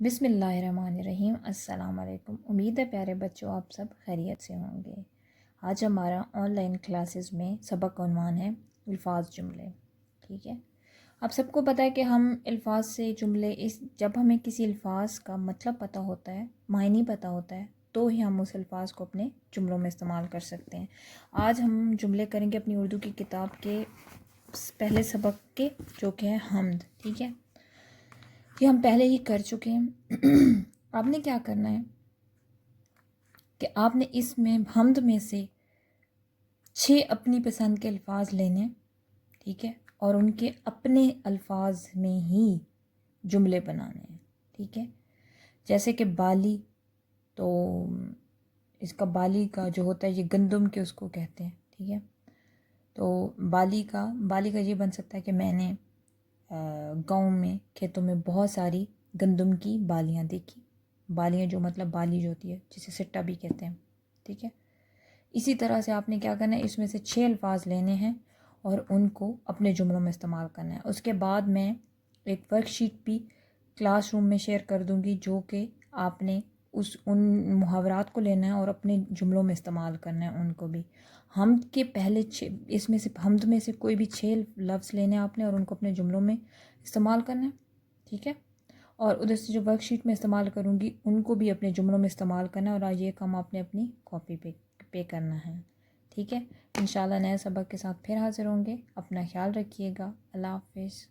بسم اللہ الرحمن الرحیم۔ السلام علیکم۔ امید ہے پیارے بچوں آپ سب خیریت سے ہوں گے۔ آج ہمارا آن لائن کلاسز میں سبق کا عنوان ہے الفاظ جملے۔ ٹھیک ہے، آپ سب کو پتہ ہے کہ ہم الفاظ سے جملے جب ہمیں کسی الفاظ کا مطلب پتہ ہوتا ہے، معنی پتہ ہوتا ہے، تو ہی ہم اس الفاظ کو اپنے جملوں میں استعمال کر سکتے ہیں۔ آج ہم جملے کریں گے اپنی اردو کی کتاب کے پہلے سبق کے، جو کہ ہے حمد۔ ٹھیک ہے، یہ ہم پہلے ہی کر چکے ہیں۔ آپ نے کیا کرنا ہے کہ آپ نے اس میں حمد میں سے 6 اپنی پسند کے الفاظ لینے، ٹھیک ہے، اور ان کے اپنے الفاظ میں ہی جملے بنانے ہیں۔ ٹھیک ہے، جیسے کہ بالی، تو اس کا بالی کا جو ہوتا ہے یہ گندم کے اس کو کہتے ہیں۔ ٹھیک ہے، تو بالی کا یہ بن سکتا ہے کہ میں نے گاؤں میں کھیتوں میں بہت ساری گندم کی بالیاں دیکھی۔ بالیاں جو مطلب بالی جو ہوتی ہے جسے سٹا بھی کہتے ہیں۔ ٹھیک ہے، اسی طرح سے آپ نے کیا کرنا ہے، اس میں سے 6 الفاظ لینے ہیں اور ان کو اپنے جملوں میں استعمال کرنا ہے۔ اس کے بعد میں ایک ورک شیٹ بھی کلاس روم میں شیئر کر دوں گی، جو کہ آپ نے ان محاورات کو لینا ہے اور اپنے جملوں میں استعمال کرنا ہے ان کو بھی۔ حمد کے پہلے اس میں سے حمد میں سے کوئی بھی 6 لفظ لینے ہیں آپ نے اور ان کو اپنے جملوں میں استعمال کرنا ہے۔ ٹھیک ہے، اور ادھر سے جو ورک شیٹ میں استعمال کروں گی ان کو بھی اپنے جملوں میں استعمال کرنا ہے، اور آج یہ کام آپ نے اپنی کاپی پہ کرنا ہے۔ ٹھیک ہے، انشاءاللہ نئے سبق کے ساتھ پھر حاضر ہوں گے۔ اپنا خیال رکھیے گا۔ اللہ حافظ۔